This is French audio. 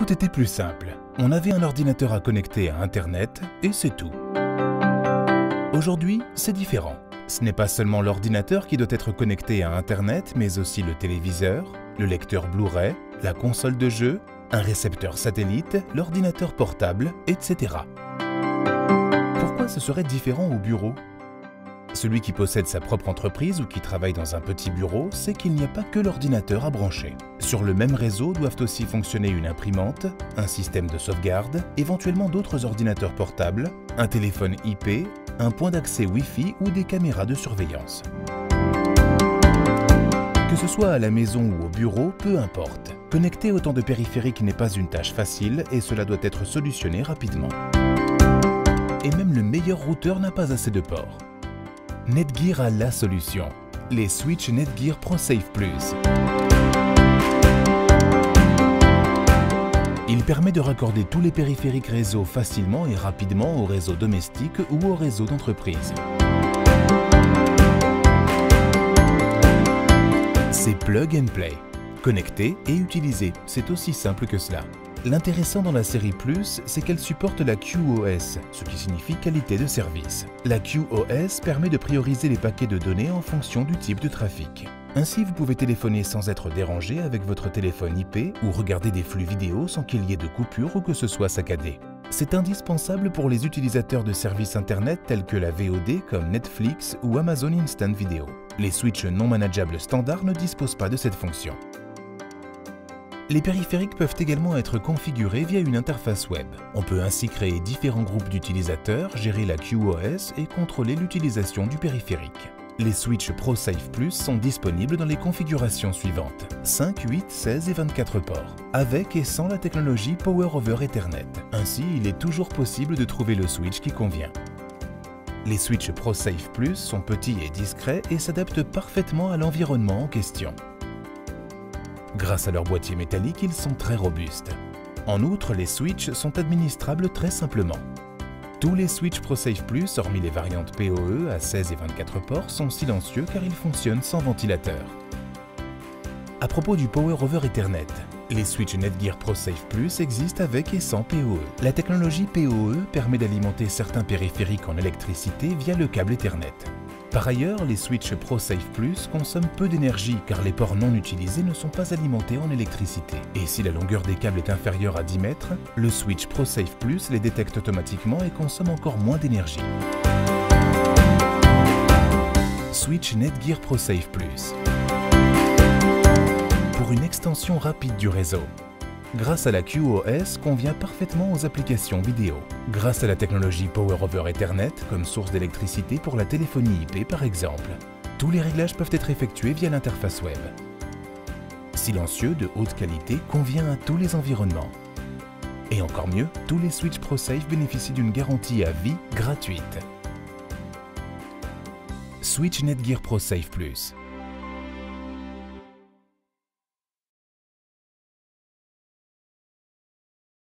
tout était plus simple. On avait un ordinateur à connecter à Internet et c'est tout. Aujourd'hui, c'est différent. Ce n'est pas seulement l'ordinateur qui doit être connecté à Internet, mais aussi le téléviseur, le lecteur Blu-ray, la console de jeu, un récepteur satellite, l'ordinateur portable, etc. Pourquoi ce serait différent au bureau ? Celui qui possède sa propre entreprise ou qui travaille dans un petit bureau sait qu'il n'y a pas que l'ordinateur à brancher. Sur le même réseau doivent aussi fonctionner une imprimante, un système de sauvegarde, éventuellement d'autres ordinateurs portables, un téléphone IP, un point d'accès Wi-Fi ou des caméras de surveillance. Que ce soit à la maison ou au bureau, peu importe. Connecter autant de périphériques n'est pas une tâche facile et cela doit être solutionné rapidement. Et même le meilleur routeur n'a pas assez de ports. Netgear a la solution, les switches Netgear ProSafe Plus. Il permet de raccorder tous les périphériques réseau facilement et rapidement au réseau domestique ou au réseau d'entreprise. C'est plug and play. Connecter et utiliser, c'est aussi simple que cela. L'intéressant dans la série Plus, c'est qu'elle supporte la QoS, ce qui signifie qualité de service. La QoS permet de prioriser les paquets de données en fonction du type de trafic. Ainsi, vous pouvez téléphoner sans être dérangé avec votre téléphone IP ou regarder des flux vidéo sans qu'il y ait de coupure ou que ce soit saccadé. C'est indispensable pour les utilisateurs de services Internet tels que la VOD comme Netflix ou Amazon Instant Video. Les switches non manageables standards ne disposent pas de cette fonction. Les périphériques peuvent également être configurés via une interface web. On peut ainsi créer différents groupes d'utilisateurs, gérer la QoS et contrôler l'utilisation du périphérique. Les switches ProSafe Plus sont disponibles dans les configurations suivantes: 5, 8, 16 et 24 ports, avec et sans la technologie Power over Ethernet. Ainsi, il est toujours possible de trouver le switch qui convient. Les switches ProSafe Plus sont petits et discrets et s'adaptent parfaitement à l'environnement en question. Grâce à leur boîtier métallique, ils sont très robustes. En outre, les switches sont administrables très simplement. Tous les switches ProSafe Plus, hormis les variantes PoE à 16 et 24 ports, sont silencieux car ils fonctionnent sans ventilateur. À propos du Power over Ethernet, les switches Netgear ProSafe Plus existent avec et sans PoE. La technologie PoE permet d'alimenter certains périphériques en électricité via le câble Ethernet. Par ailleurs, les switches ProSafe Plus consomment peu d'énergie car les ports non utilisés ne sont pas alimentés en électricité. Et si la longueur des câbles est inférieure à 10 mètres, le switch ProSafe Plus les détecte automatiquement et consomme encore moins d'énergie. Switch Netgear ProSafe Plus. Pour une extension rapide du réseau. Grâce à la QoS, convient parfaitement aux applications vidéo. Grâce à la technologie Power over Ethernet, comme source d'électricité pour la téléphonie IP par exemple. Tous les réglages peuvent être effectués via l'interface web. Silencieux, de haute qualité, convient à tous les environnements. Et encore mieux, tous les switches ProSafe bénéficient d'une garantie à vie gratuite. Switch Netgear ProSafe Plus.